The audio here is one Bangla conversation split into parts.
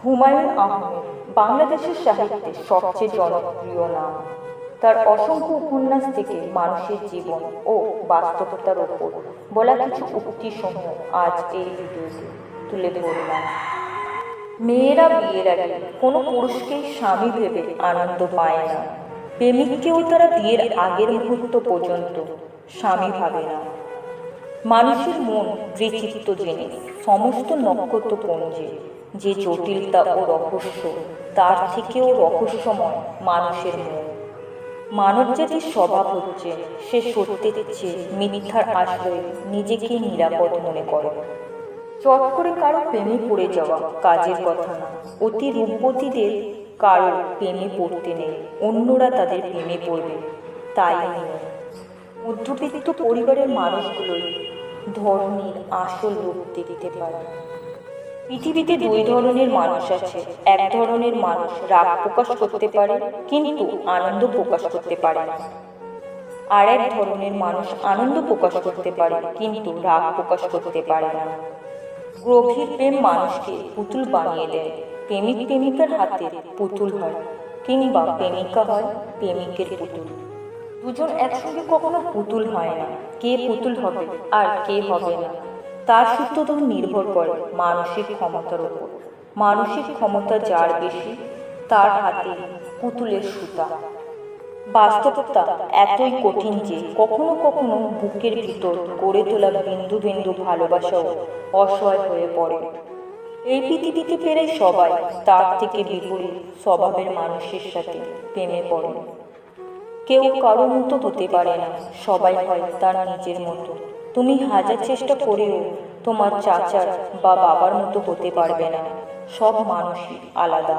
হুমায়ূন আহমেদ বাংলাদেশের সাহিত্যের সবচেয়ে জনপ্রিয় নাম। তার অসংখ্য উপন্যাস থেকে মানুষের জীবন ও বাস্তবতার ওপর বলা কিছু উক্তিসমূহ আজ এই ভিডিওতে তুলে ধরলাম। মেয়েরা বিয়ের আগে কোনো পুরুষকেই স্বামী ভেবে আনন্দ পায় না। প্রেমিককেও তারা বিয়ের আগের মুহূর্ত পর্যন্ত স্বামী ভাবে না। মানুষের মন বিচিত্র জিনিস, সমস্ত নক্ষত্রপুঞ্জে যে জটিলতা ও রহস্য, তার থেকেও রহস্যময় মানুষের মন। মানবজাতির স্বভাব হচ্ছে সে সত্যের চেয়ে মিথ্যার আশ্রয়ে নিজেকে নিরাপদ মনে করে। চট করে কারো প্রেমে পড়ে যাওয়া কাজের কথা না। অতি রূপবতীদের কারো প্রেমে পড়তে নেই, অন্যরা তাদের প্রেমে পড়বে, তাই নিয়ে মধ্যবিত্ত পরিবারের মানুষগুলোই ধরনীর আসল রূপ দেখতে পারে। পৃথিবীতে দুই ধরনের মানুষ আছে। এক ধরনের মানুষ রাগ প্রকাশ করতে পারে কিন্তু আনন্দ প্রকাশ করতে পারে না। আর এক ধরনের মানুষ আনন্দ প্রকাশ করতে পারে কিন্তু রাগ প্রকাশ করতে পারে না। গভীর প্রেম মানুষকে পুতুল বানিয়ে দেয়। প্রেমিক প্রেমিকার হাতে পুতুল হয়, কিংবা প্রেমিকা হয় প্রেমিকের পুতুল। দুজন একসঙ্গে কখনো পুতুল হয় না। কে পুতুল হবে আর কে হবে না তার সূত্রধর নির্ভর করে মানসিক ক্ষমতার উপর। মানসিক ক্ষমতা যার বেশি, তার হাতে পুতুলের সুতা। বাস্তবতা এতই কঠিন যে কখনো কখনো বুকের ভিতর গড়ে তোলা বিন্দু বিন্দু ভালোবাসাও অসহায় হয়ে পড়ে। এই পৃথিবীতে পেরে সবাই তার থেকে বিপরীত স্বভাবের মানুষের সাথে প্রেমে পড়ে। কেউ কারো মতো হতে পারে না, সবাই হয় তার নিজের মতো। তুমি হাজার চেষ্টা করেও তোমার চাচার বা বাবার মতো হতে পারবে না। সব মানুষই আলাদা।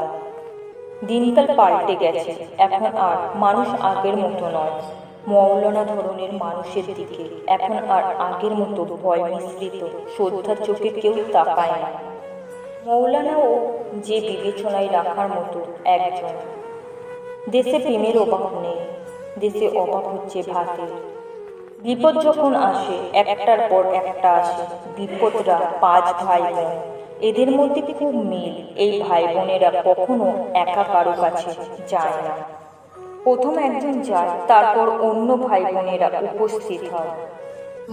দিনকাল পাল্টে গেছে, এখন আর মানুষ আগের মতো নয়। মৌলানা ধরনের মানুষের দিকে এখন আর আগের মতো ভয় মিশ্রিত শ্রদ্ধার চোখে কেউ তাকায় না। মৌলানাও যে বিবেচনায় রাখার মতো একজন। দেশে প্রেমের অভাব নেই, দেশে অভাব হচ্ছে ভাতের। বিপদ যখন আসে একটার পর একটা আসে। বিপদরা 5 ভাই বোন, এদের মধ্যে খুব মিল। এই ভাই বোনেরা কখনো একা কারো কাছে যায় না। প্রথম একজন যায়, তারপর অন্য ভাই বোনেরা উপস্থিত হয়।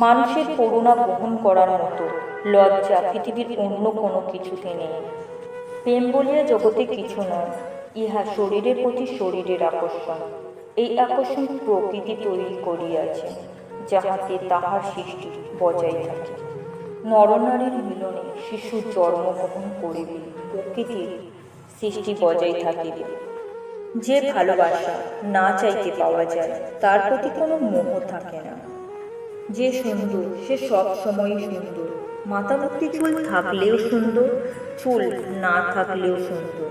মানুষের করুণা বহন করার মতো লজ্জা পৃথিবীর অন্য কোনো কিছুতে নেই। প্রেম বলিয়া জগতে কিছু নয়, ইহা শরীরের প্রতি শরীরের আকর্ষণ। এই আকর্ষণ প্রকৃতি তৈরি করিয়াছে, যাহাতে তাহার সৃষ্টি বজায় থাকে। নরনারীর মিলনে শিশু জন্মগ্রহণ করিবে, প্রকৃতির সৃষ্টি বজায় থাকিবে। যে ভালোবাসা না চাইতে পাওয়া যায়, তার প্রতি কোনো মোহ থাকে না। যে সুন্দর সে সব সময়ই সুন্দর। মাথা ভর্তি চুল থাকলেও সুন্দর, চুল না থাকলেও সুন্দর।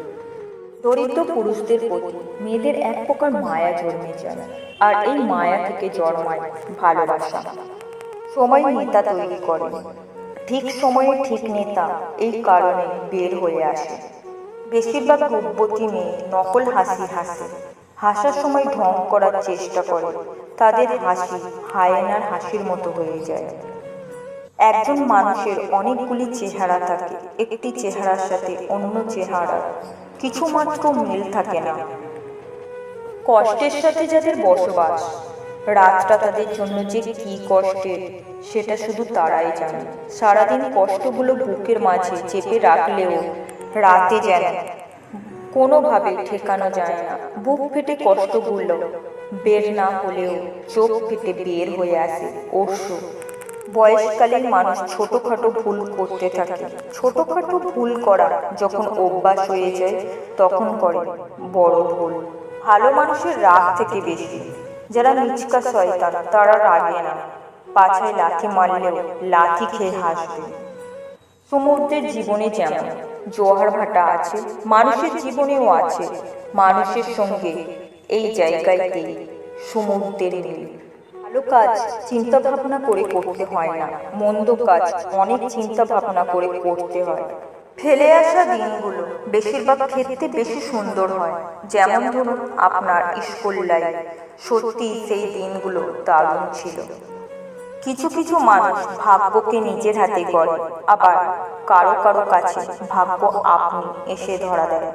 দরিদ্র পুরুষদের প্রতি মেয়েদের এক প্রকার মায়া জন্মে যায়, আর এই মায়া থেকে জন্মায় ভালোবাসা। সময় নেতা তৈরি করে, ঠিক সময়ে ঠিক নেতা এই কারণে বের হয়ে আসে। বেশিরভাগ রূপবতী মেয়ে নকল হাসি হাসে, হাসার সময় ঢং করার চেষ্টা করে। তাদের হাসি হায়েনার হাসির মতো হয়ে যায়। একজন মানুষের অনেকগুলি চেহারা থাকে, একটি চেহারার সাথে অন্য চেহারা কিছুমাত্র মিল থাকে না। কষ্টের সাথে যাদের বসবাস, রাতটা তাদের জন্য যে কি কষ্টের সেটা শুধু তারাই জানে। সারাদিন কষ্টগুলো বুকের মাঝে চেপে রাখলেও রাতে যেন কোনোভাবে ঠেকানো যায় না। বুক ফেটে কষ্টগুলো বের না হলেও চোখ ফেটে বের হয়ে আসে অশ্রু। বয়সকালীন মানুষ ছোটখাটো ভুল করতে থাকে। ছোটখাটো ভুল করা যখন অভ্যাস হয়ে যায়, তখন করে বড় ভুল। ভালো মানুষের রাগ থেকে বেশি। যারা নিচকা শয়তান তারা রাগে না, পাছায় লাথি মারলেও লাথি খেয়ে হাসবে। সমুদ্রের জীবনে যেমন জোয়ার ভাটা আছে, মানুষের জীবনেও আছে। মানুষের সঙ্গে এই জায়গাতেই সমুদ্রের মিল। ভালো কাজ চিন্তা ভাবনা করে করতে হয় না, মন্দ কাজ অনেক চিন্তা ভাবনা করে করতে হয়। ফেলে আসা দিনগুলো বেশিরভাগ ক্ষেত্রে বেশি সুন্দর হয়। যেমন ধরুন আপনার স্কুল লাইফ, সত্যি সেই দিনগুলো দারুণ ছিল। কিছু কিছু মানুষ ভাগ্যকে নিজের হাতে গড়ে, আবার কারো কারো কাছে ভাগ্য আপনি এসে ধরা দেয়।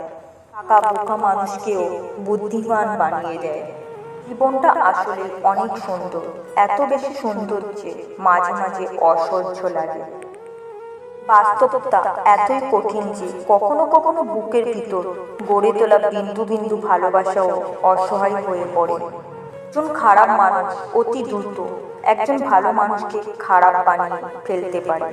টাকা বোকা মানুষকেও বুদ্ধিমান বানিয়ে দেয়। জীবনটা আসলে অনেক সুন্দর, এত বেশি সুন্দর যে মাঝে মাঝে অসহ্য লাগে। বাস্তবতা এতই কঠিন যে কখনো কখনো বুকের ভিতর গড়ে তোলা বিন্দু বিন্দু ভালোবাসাও অসহায় হয়ে পড়ে। একজন খারাপ মানুষ অতি দ্রুত একজন ভালো মানুষকে খারাপ বানিয়ে ফেলতে পারে।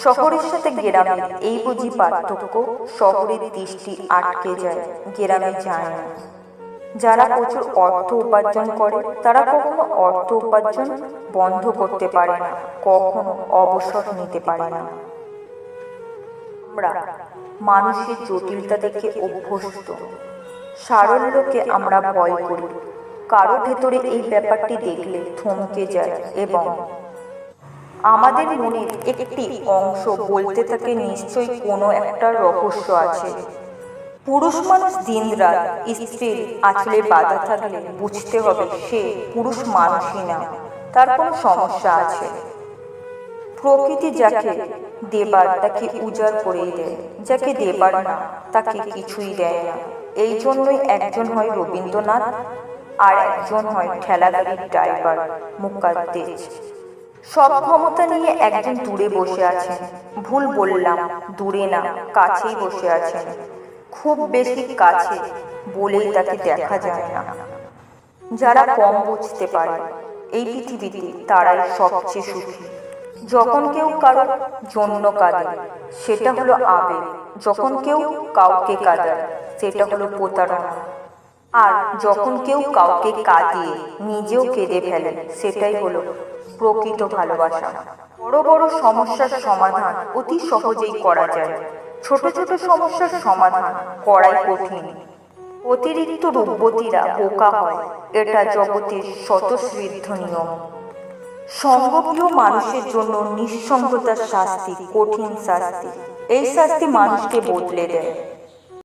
শহরের সাথে গ্রামের এই বুঝি পার্থক্য, শহরের দৃষ্টি আটকে যায়, গ্রামে যায় না। যারা প্রচুর অর্থ উপার্জন করে তারা কখনো অর্থ উপার্জন বন্ধ করতে পারে না, কখনো অবসর নিতে পারে না। আমরা মানুষের জটিলতা দেখে অভ্যস্ত, সারল্যকে আমরা ভয় করি। কারো ভেতরে এই ব্যাপারটি দেখলে থমকে যায় এবং আমাদের মনের একটি অংশ বলতে থাকে নিশ্চয়ই কোনো একটা রহস্য আছে। পুরুষ মানুষ দিনরাত স্ত্রীর আঁচলে বাঁধা থাকলে বুঝতে হবে সে পুরুষ মানুষই না, তার কোনো সমস্যা আছে। প্রকৃতি যাকে দেবার তাকে উজাড় করেই দেয়, যাকে দেবার না তাকে কিছুই দেয় না। এই জন্যই একজন হয় রবীন্দ্রনাথ আর একজন হয় ঠেলাগাড়ির ড্রাইভার মুকাদ্দেস। সব ক্ষমতা নিয়ে একজন দূরে বসে আছেন। ভুল বললাম, দূরে না, কাছেই বসে আছেন। খুব বেশি কাছে বলেই তাকে দেখা যায় না। যারা কম বুঝতে পারে এই পৃথিবীতে তারাই সবচেয়ে সুখী। যখন কেউ কারোর জন্য কাঁদে সেটা হলো আবেগ, যখন কেউ কাউকে কাঁদায় সেটা হলো প্রতারণা, আর যখন কেউ কাউকে কাঁদিয়ে নিজেও কেঁদে ফেলে সেটাই হলো প্রকৃত ভালোবাসা। বড় বড় সমস্যার সমাধান অতি সহজেই করা যায়, ছোট ছোট সমস্যার সমাধান করাই কঠিন। অতিরিক্ত রূপবতীরা বোকা হয়, এটা জগতের স্বতঃসিদ্ধ নিয়ম। সঙ্গপ্রিয় মানুষের জন্য নিঃসঙ্গতার শাস্তি কঠিন শাস্তি। এই শাস্তি মানুষকে বদলে দেয়।